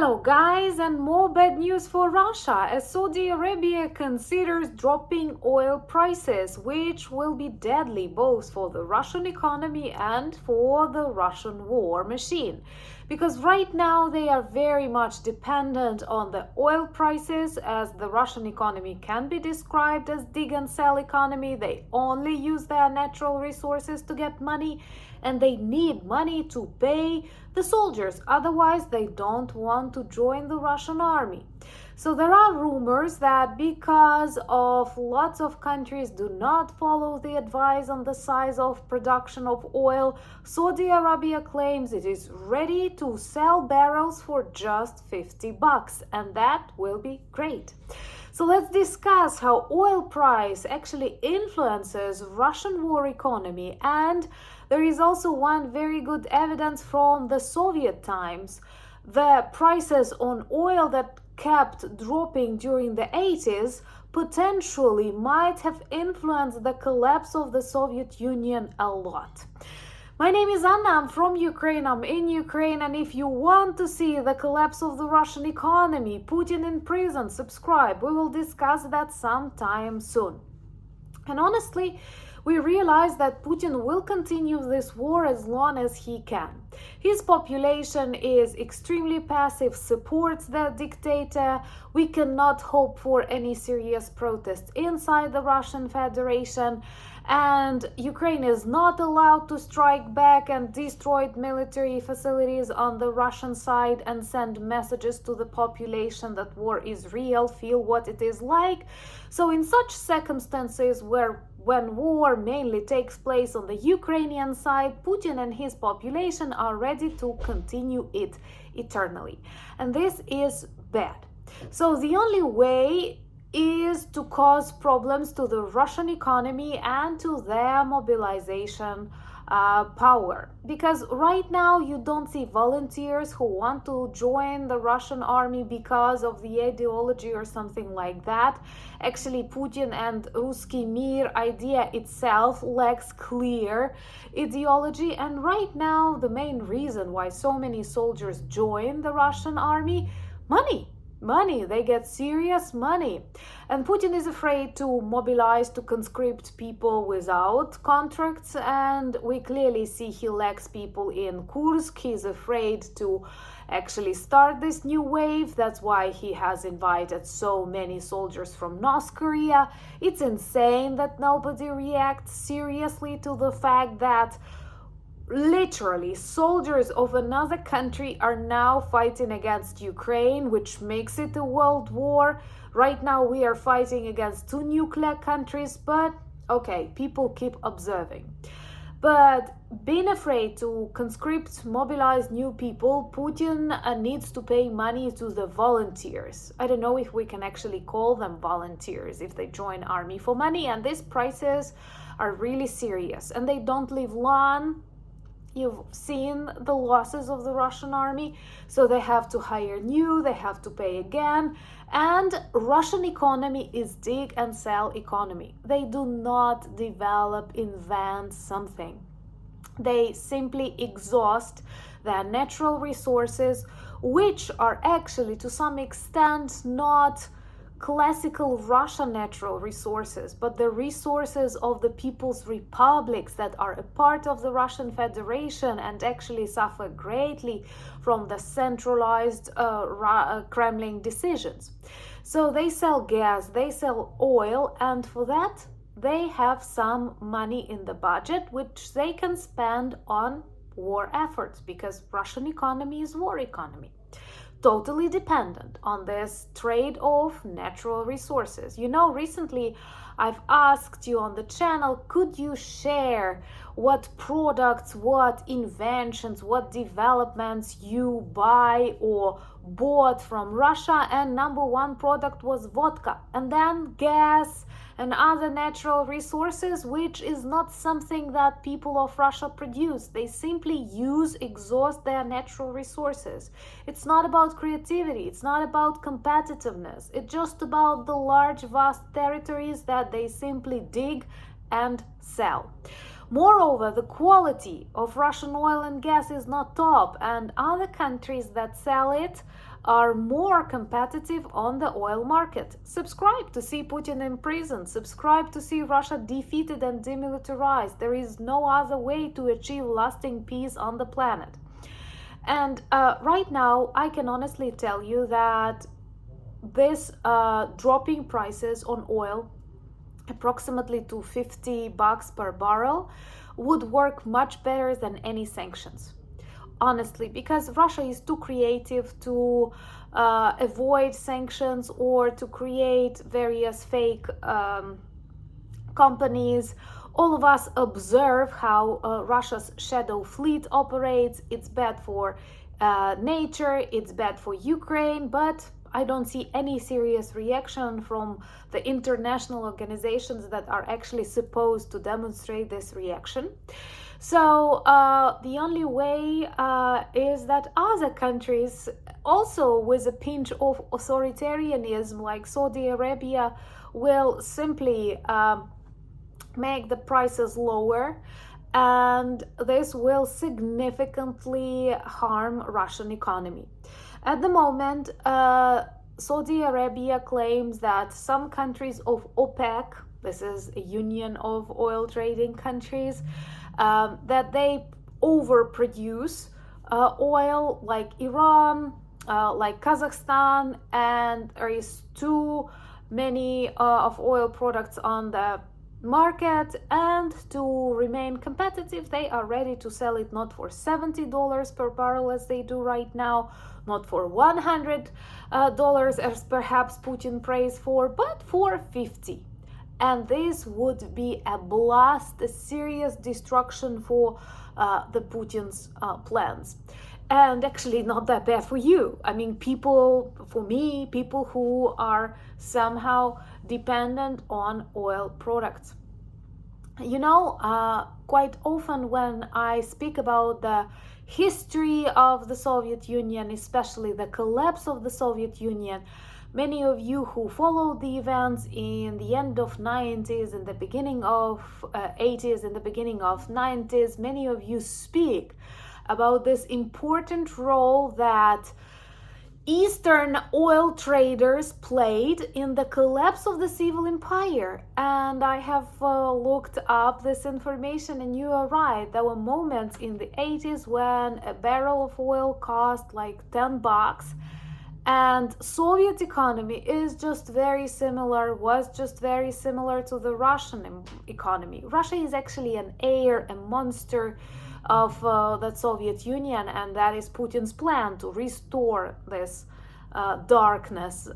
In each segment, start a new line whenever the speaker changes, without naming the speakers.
Hello guys, and more bad news for Russia as Saudi Arabia considers dropping oil prices, which will be deadly both for the Russian economy and for the Russian war machine. Because right now they are very much dependent on the oil prices, as the Russian economy can be described as dig and sell economy. They only use their natural resources to get money, and they need money to pay the soldiers, otherwise they don't want to join the Russian army. So there are rumors that because of lots of countries do not follow the advice on the size of production of oil, Saudi Arabia claims it is ready to sell barrels for just $50, and that will be great. So let's discuss how oil price actually influences Russian war economy, and there is also one very good evidence from the Soviet times. The prices on oil that kept dropping during the 80s potentially might have influenced the collapse of the Soviet Union a lot. My name is Anna, I'm from Ukraine, I'm in Ukraine, and if you want to see the collapse of the Russian economy, Putin in prison, subscribe. We will discuss that sometime soon. And honestly, we realize that Putin will continue this war as long as he can. His population is extremely passive, supports the dictator. We cannot hope for any serious protests inside the Russian Federation, and Ukraine is not allowed to strike back and destroy military facilities on the Russian side and send messages to the population that war is real, feel what it is like. So in such circumstances when war mainly takes place on the Ukrainian side, Putin and his population are ready to continue it eternally. And this is bad. So the only way is to cause problems to the Russian economy and to their mobilization power. Because right now you don't see volunteers who want to join the Russian army because of the ideology or something like that. Actually, Putin and Ruski Mir idea itself lacks clear ideology, and right now the main reason why so many soldiers join the Russian army, money, they get serious money. And Putin is afraid to mobilize, to conscript people without contracts, and we clearly see he lacks people in Kursk. He's afraid to actually start this new wave. That's why he has invited so many soldiers from North Korea. It's insane that nobody reacts seriously to the fact that literally soldiers of another country are now fighting against Ukraine, which makes it a world war. Right now we are fighting against two nuclear countries, but okay, people keep observing. But being afraid to conscript, mobilize new people, Putin needs to pay money to the volunteers. I don't know if we can actually call them volunteers if they join army for money, and these prices are really serious and they don't live long. You've seen the losses of the Russian army, so they have to hire new, they have to pay again. And Russian economy is dig and sell economy. They do not develop, invent something. They simply exhaust their natural resources, which are actually to some extent not classical Russian natural resources, but the resources of the people's republics that are a part of the Russian Federation and actually suffer greatly from the centralized Kremlin decisions. So they sell gas, they sell oil, and for that they have some money in the budget which they can spend on war efforts, because Russian economy is war economy, totally dependent on this trade of natural resources. You know, recently I've asked you on the channel, could you share what products, what inventions, what developments you buy or bought from Russia, and number one product was vodka, and then gas and other natural resources, which is not something that people of Russia produce. They simply exhaust their natural resources. It's not about creativity, it's not about competitiveness, it's just about the large, vast territories that they simply dig and sell. Moreover, the quality of Russian oil and gas is not top, and other countries that sell it are more competitive on the oil market. Subscribe to see Putin in prison. Subscribe to see Russia defeated and demilitarized. There is no other way to achieve lasting peace on the planet. And right now, I can honestly tell you that this dropping prices on oil approximately to $50 per barrel would work much better than any sanctions, honestly, because Russia is too creative to avoid sanctions or to create various fake companies. All of us observe how Russia's shadow fleet operates. It's bad for nature, it's bad for Ukraine, but I don't see any serious reaction from the international organizations that are actually supposed to demonstrate this reaction. So the only way is that other countries, also with a pinch of authoritarianism like Saudi Arabia, will simply make the prices lower, and this will significantly harm Russian economy. At the moment, Saudi Arabia claims that some countries of OPEC, this is a union of oil trading countries, that they overproduce oil, like Iran, like Kazakhstan, and there is too many of oil products on the market, and to remain competitive they are ready to sell it not for $70 per barrel as they do right now, not for $100 as perhaps Putin prays for, but for 50. And this would be a blast, a serious destruction for the Putin's plans. And actually not that bad for you. I mean, people, for me, people who are somehow dependent on oil products. You know, quite often when I speak about the history of the Soviet Union, especially the collapse of the Soviet Union, many of you who followed the events in the end of 90s, in the beginning of 80s, in the beginning of 90s, many of you speak about this important role that Eastern oil traders played in the collapse of the civil empire. And I have looked up this information, and you are right. There were moments in the 80s when a barrel of oil cost like $10, and Soviet economy is just very similar, was just very similar to the Russian economy. Russia is actually an heir, a monster of the Soviet Union, and that is Putin's plan to restore this darkness,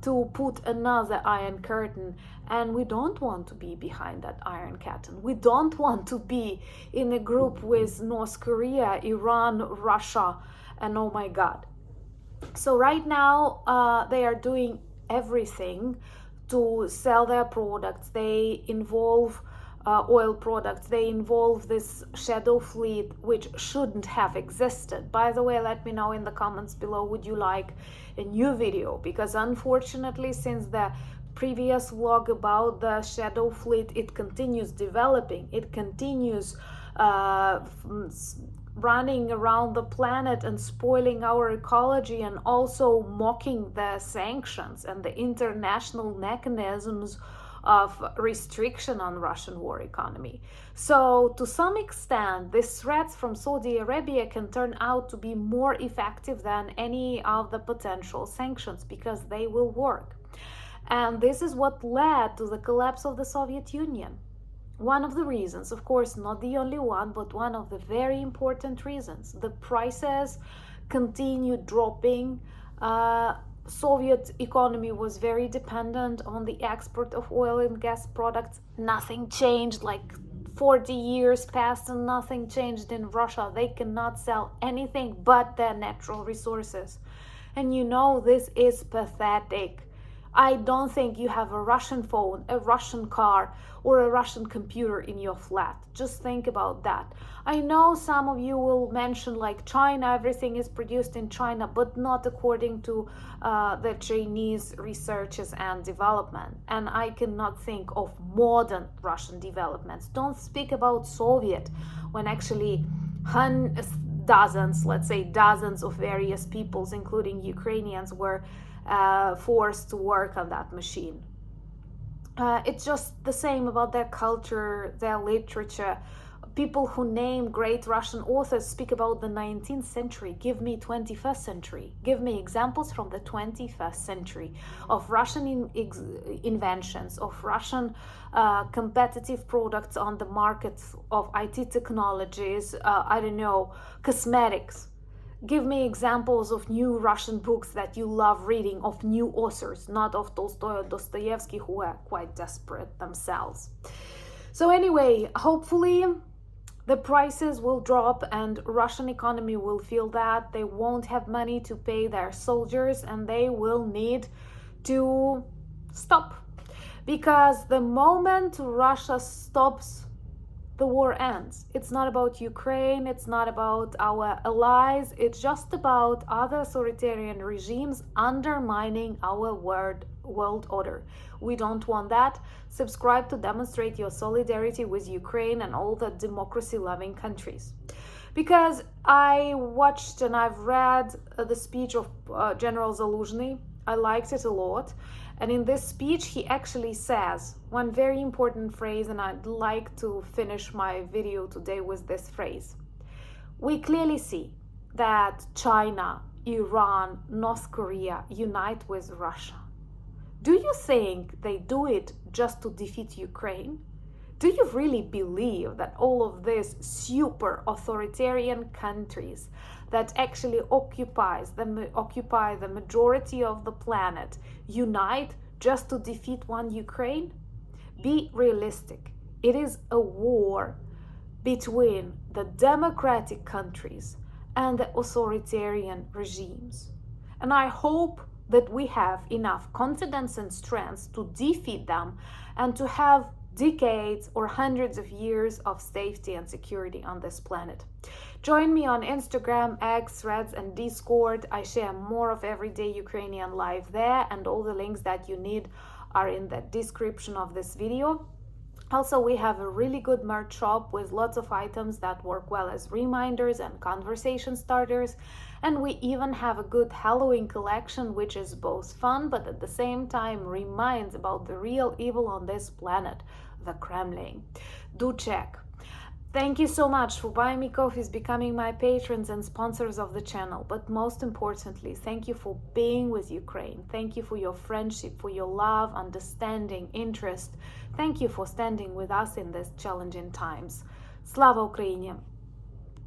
to put another iron curtain. And we don't want to be behind that iron curtain. We don't want to be in a group with North Korea, Iran, Russia, and oh my God. So right now they are doing everything to sell their products. They involve oil products, they involve this shadow fleet which shouldn't have existed. By the way, let me know in the comments below, would you like a new video? Because unfortunately, since the previous vlog about the shadow fleet, it continues developing, it continues running around the planet and spoiling our ecology, and also mocking the sanctions and the international mechanisms of restriction on Russian war economy. So to some extent, these threats from Saudi Arabia can turn out to be more effective than any of the potential sanctions, because they will work. And this is what led to the collapse of the Soviet Union. One of the reasons, of course, not the only one, but one of the very important reasons. The prices continued dropping. Soviet economy was very dependent on the export of oil and gas products. Nothing changed, like 40 years passed and nothing changed in Russia. They cannot sell anything but their natural resources. And you know, this is pathetic. I don't think you have a Russian phone, a Russian car, or a Russian computer in your flat. Just think about that. I know some of you will mention like China, everything is produced in China, but not according to the Chinese researches and development. And I cannot think of modern Russian developments. Don't speak about Soviet, when actually dozens, let's say dozens of various peoples, including Ukrainians, were forced to work on that machine. It's just the same about their culture, their literature. People who name great Russian authors speak about the 19th century. Give me 21st century. Give me examples from the 21st century of Russian inventions, of Russian competitive products on the markets of IT technologies, I don't know, cosmetics. Give me examples of new Russian books that you love reading, of new authors, not of Tolstoy or Dostoevsky, who are quite desperate themselves. So anyway, hopefully the prices will drop and Russian economy will feel that. They won't have money to pay their soldiers and they will need to stop. Because the moment Russia stops, the war ends. It's not about Ukraine, it's not about our allies, it's just about other authoritarian regimes undermining our world order. We don't want that. Subscribe to demonstrate your solidarity with Ukraine and all the democracy-loving countries. Because I watched and I've read the speech of General Zaluzhny. I liked it a lot. And in this speech, he actually says one very important phrase, and I'd like to finish my video today with this phrase. We clearly see that China, Iran, North Korea unite with Russia. Do you think they do it just to defeat Ukraine? Do you really believe that all of these super authoritarian countries that actually occupy the majority of the planet unite just to defeat one Ukraine? Be realistic. It is a war between the democratic countries and the authoritarian regimes. And I hope that we have enough confidence and strength to defeat them and to have decades or hundreds of years of safety and security on this planet. Join me on Instagram, X, Threads, and Discord. I share more of everyday Ukrainian life there, and all the links that you need are in the description of this video. Also, we have a really good merch shop with lots of items that work well as reminders and conversation starters. And we even have a good Halloween collection, which is both fun, but at the same time reminds about the real evil on this planet, the Kremlin. Do check. Thank you so much for buying me coffees, becoming my patrons and sponsors of the channel. But most importantly, thank you for being with Ukraine. Thank you for your friendship, for your love, understanding, interest. Thank you for standing with us in these challenging times. Slava Ukraini!